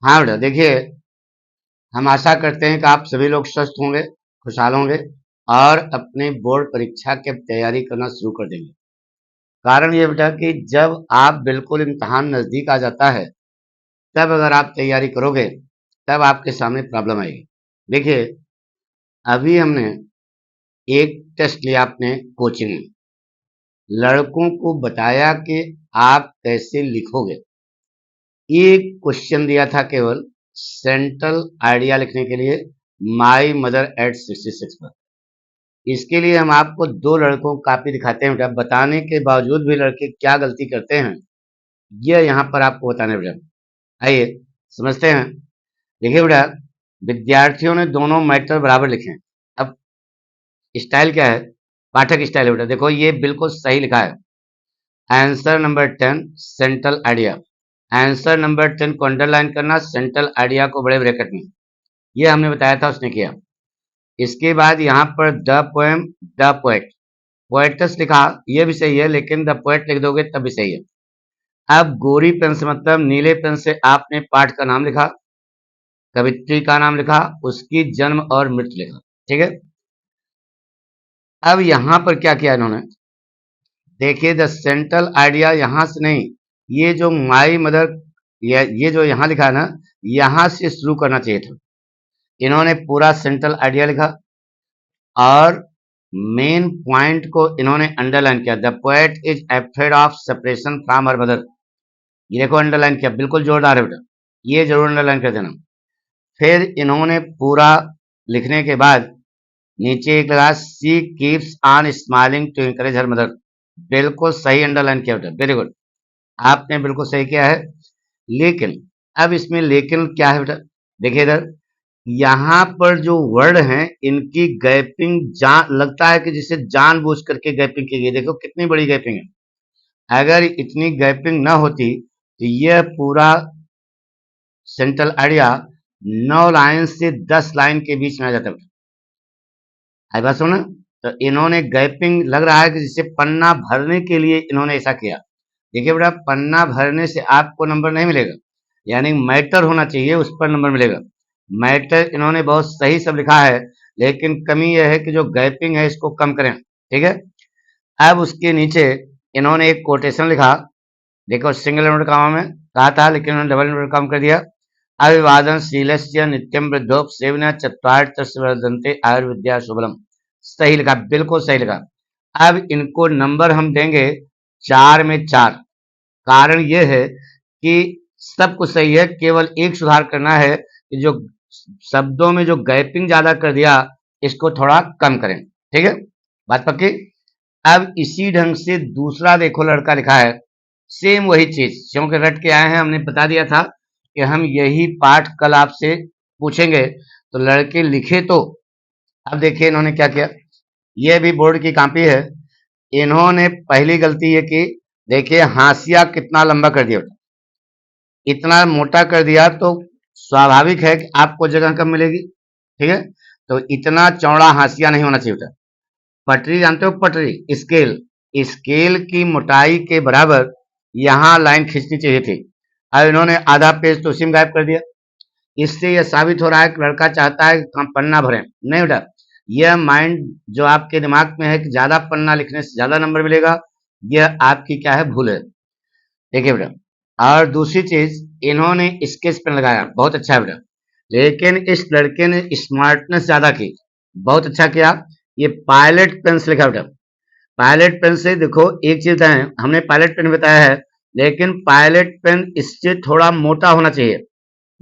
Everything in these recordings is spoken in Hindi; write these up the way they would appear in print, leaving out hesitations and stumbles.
हाँ बेटा, देखिए, हम आशा करते हैं कि आप सभी लोग स्वस्थ होंगे, खुशहाल होंगे और अपनी बोर्ड परीक्षा की अब तैयारी करना शुरू कर देंगे। कारण ये बेटा कि जब आप बिल्कुल इम्तिहान नज़दीक आ जाता है, तब अगर आप तैयारी करोगे, तब आपके सामने प्रॉब्लम आएगी। देखिए, अभी हमने एक टेस्ट लिया अपने कोचिंग में। लड़कों को बताया कि आप कैसे लिखोगे। एक क्वेश्चन दिया था केवल सेंट्रल आइडिया लिखने के लिए, माई मदर एट 66 पर। इसके लिए हम आपको दो लड़कों को कॉपी दिखाते हैं बेटा, बताने के बावजूद भी लड़के क्या गलती करते हैं, ये यहाँ पर आपको बताने बेटा। आइए समझते हैं। देखिए बेटा, विद्यार्थियों ने दोनों मैटर बराबर लिखे हैं। अब स्टाइल क्या है, पाठक स्टाइल है बेटा। देखो ये बिल्कुल सही लिखा है। Answer number 10 central idea. Answer number 10 को अंडरलाइन करना, सेंट्रल आइडिया को बड़े ब्रैकेट में, ये हमने बताया था, उसने किया। इसके बाद यहाँ पर the poem, the poet, poets लिखा, ये भी सही है, लेकिन द पोएट लिख दोगे तब भी सही है। अब गोरी पेन से मतलब नीले पेन से आपने पाठ का नाम लिखा, कवित्री का नाम लिखा, उसकी जन्म और मृत्यु लिखा। ठीक है। अब यहां पर क्या किया इन्होंने, देखिए द सेंट्रल आइडिया यहां से नहीं, ये जो माई मदर, ये जो यहां लिखा है ना, यहां से शुरू करना चाहिए था। इन्होंने पूरा सेंट्रल आइडिया लिखा और मेन पॉइंट को इन्होंने अंडरलाइन किया। The poet is afraid of separation from her mother, ये देखो अंडरलाइन किया, बिल्कुल जोरदार है बेटा, ये जरूर अंडरलाइन कर देना। फिर इन्होंने पूरा लिखने के बाद नीचे एक लगा, she keeps on smiling to encourage her mother, बिल्कुल सही अंडरलाइन किया बेटा, वेरी गुड, आपने बिल्कुल सही किया है। लेकिन अब इसमें लेकिन क्या है बेटा, देखिए इधर यहाँ पर जो वर्ड हैं इनकी गैपिंग जान लगता है कि जिसे जानबूझ करके गैपिंग की गई। देखो कितनी बड़ी गैपिंग है, अगर इतनी गैपिंग ना होती तो यह पूरा सेंट्रल आइडिया 9 लाइन से 10 लाइन के बीच में आ जाता है। आई बात सुन, तो इन्होंने गैपिंग लग रहा है कि जिसे पन्ना भरने के लिए इन्होंने ऐसा किया। देखिए बेटा, पन्ना भरने से आपको नंबर नहीं मिलेगा, यानी मैटर होना चाहिए, उस पर नंबर मिलेगा। मैटर इन्होंने बहुत सही सब लिखा है, लेकिन कमी यह है कि जो गैपिंग है इसको कम करें। ठीक है। अब उसके नीचे इन्होंने एक कोटेशन लिखा, देखो सिंगल इन्वर्टेड कॉमा में कहा था, लेकिन उन्होंने डबल इन्वर्टेड कॉमा कर दिया। अविवादन शीलस्य नित्यम वृद्धोप सेवना चत्वार वर्धन्ते आयुर्विद्या शुभलम, सही लिखा, बिल्कुल सही लिखा। अब इनको नंबर हम देंगे 4 में 4। कारण यह है कि सब कुछ सही है, केवल एक सुधार करना है कि जो शब्दों में जो गैपिंग ज्यादा कर दिया इसको थोड़ा कम करें। ठीक है, बात पक्की। अब इसी ढंग से दूसरा देखो लड़का लिखा है, सेम वही चीज, क्योंकि रट के आए हैं, हमने बता दिया था कि हम यही पाठ कल आपसे पूछेंगे, तो लड़के लिखे तो। अब देखिए इन्होंने क्या किया, यह भी बोर्ड की कॉपी है। इन्होंने पहली गलती ये की, देखिए हाशिया कितना लंबा कर दिया, इतना मोटा कर दिया, तो स्वाभाविक है कि आपको जगह कम मिलेगी। ठीक है, तो इतना चौड़ा हाशिया नहीं होना चाहिए था। पटरी जानते हो, पटरी, स्केल, स्केल की मोटाई के बराबर यहां लाइन खींचनी चाहिए थी। अब इन्होंने आधा पेज तो उसी में गायब कर दिया। इससे यह साबित हो रहा है कि लड़का चाहता है कि हम पन्ना भरें। नहीं बेटा, यह माइंड जो आपके दिमाग में है कि ज्यादा पन्ना लिखने से ज्यादा नंबर मिलेगा, यह आपकी क्या है, भूल है। देखिए बेटा, और दूसरी चीज इन्होंने स्केच पेन लगाया, बहुत अच्छा है बेटा, लेकिन इस लड़के ने स्मार्टनेस ज्यादा की, बहुत अच्छा किया। ये पायलट पेन से लिखा बेटा, पायलट पेन से देखो एक चीज है, हमने पायलट पेन बताया है, लेकिन पायलट पेन इससे थोड़ा मोटा होना चाहिए,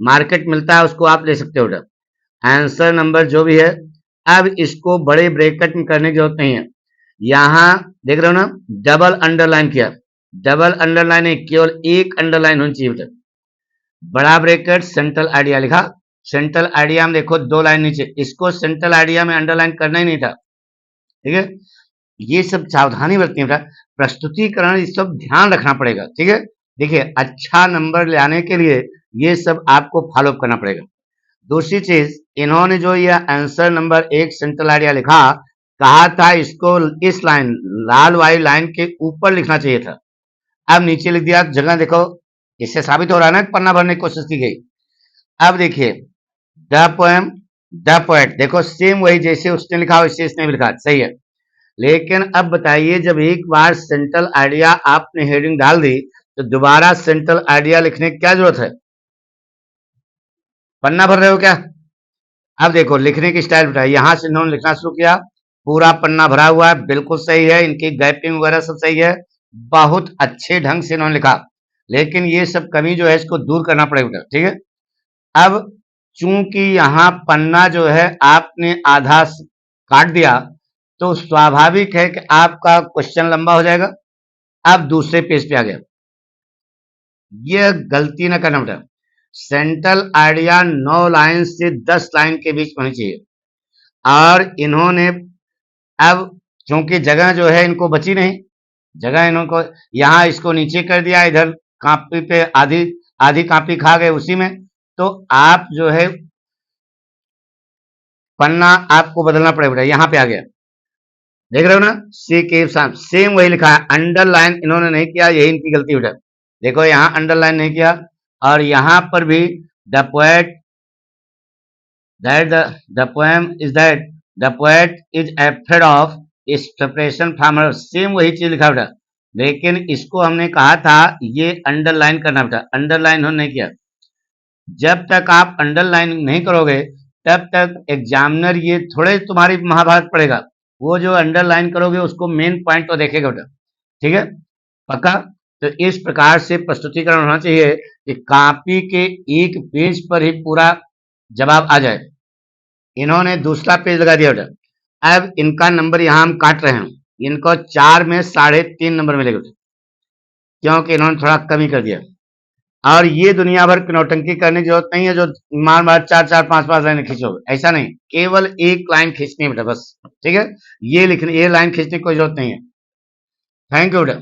मार्केट मिलता है उसको आप ले सकते हो बेटा। आंसर नंबर जो भी है, अब इसको बड़े ब्रैकेट में करने की जरूरत नहीं है। यहां देख रहे हो ना, डबल अंडरलाइन किया, डबल अंडरलाइन नहीं, केवल एक अंडरलाइन होनी चाहिए बेटा। बड़ा ब्रैकेट सेंट्रल आइडिया लिखा, सेंट्रल आइडिया में देखो 2 लाइन नीचे, इसको सेंट्रल आइडिया में अंडरलाइन करना ही नहीं था। ठीक है, ये सब सावधानी बरतनी बेटा, प्रस्तुतिकरण, ये सब ध्यान रखना पड़ेगा। ठीक है, देखिए अच्छा नंबर लाने के लिए ये सब आपको फॉलो करना पड़ेगा। दूसरी चीज, इन्होंने जो ये आंसर नंबर 1 सेंट्रल आइडिया लिखा, कहा था इसको इस लाइन, लाल वाली लाइन के ऊपर लिखना चाहिए था। अब नीचे लिख दिया, जगह देखो, इससे साबित हो रहा है ना कि पन्ना भरने की कोशिश की गई। अब देखिए द पोएम, द पोएट, देखो सेम वही जैसे उसने लिखा वैसे इसने भी लिखा, सही है। लेकिन अब बताइए जब एक बार सेंट्रल आइडिया आपने हेडिंग डाल दी तो दोबारा सेंट्रल आइडिया लिखने की क्या जरूरत है? पन्ना भर रहे हो क्या? अब देखो लिखने की स्टाइल बताइए, यहां से इन्होंने लिखना शुरू किया, पूरा पन्ना भरा हुआ है, बिल्कुल सही है, इनकी गैपिंग वगैरह सब सही है, बहुत अच्छे ढंग से इन्होंने लिखा। लेकिन ये सब कमी जो है इसको दूर करना पड़ेगा, ठीक है। अब चूंकि यहाँ पन्ना जो है आपने आधा काट दिया तो स्वाभाविक है कि आपका क्वेश्चन लंबा हो जाएगा। अब दूसरे पेज पे आ गया, यह गलती ना करना बेटा। सेंट्रल आइडिया 9 लाइन से 10 लाइन के बीच में होनी चाहिए, और इन्होंने अब क्योंकि जगह जो है इनको बची नहीं, जगह इन्होंने यहाँ इसको नीचे कर दिया, इधर कॉपी पे आधी आधी कॉपी खा गए उसी में, तो आप जो है पन्ना आपको बदलना पड़ेगा। यहाँ पे आ गया, देख रहे हो ना, सी के साथ सेम वही लिखा है, अंडरलाइन इन्होंने नहीं किया, यही इनकी गलती बेटा। देखो यहाँ अंडरलाइन नहीं किया, और यहाँ पर भी the poet that the poem is that the poet is afraid of इस प्रिपरेशन फार्मर, सेम वही चीज लिखा बेटा। लेकिन इसको हमने कहा था ये अंडरलाइन करना बेटा, अंडरलाइन उन्होंने नहीं किया। जब तक आप अंडरलाइन नहीं करोगे तब तक एग्जामिनर ये थोड़े तुम्हारी महाभारत पढ़ेगा, वो जो अंडरलाइन करोगे उसको मेन पॉइंट तो देखेगा बेटा, ठीक है, पक्का। तो इस प्रकार से प्रस्तुतिकरण होना चाहिए कि कॉपी के एक पेज पर ही पूरा जवाब आ जाए। इन्होंने दूसरा पेज लगा दिया बेटा। अब इनका नंबर यहाँ हम काट रहे हैं, इनको 4 में 3.5 नंबर मिलेगा बेटा, क्योंकि इन्होंने थोड़ा कमी कर दिया। और ये दुनिया भर की नौटंकी करने की जरूरत नहीं है जो मार मार 4-4 5-5 लाइन खींचोगे, ऐसा नहीं, केवल एक लाइन खींचनी है बेटा बस, ठीक है। ये लाइन खींचने की कोई जरूरत नहीं है। थैंक यू बेटा।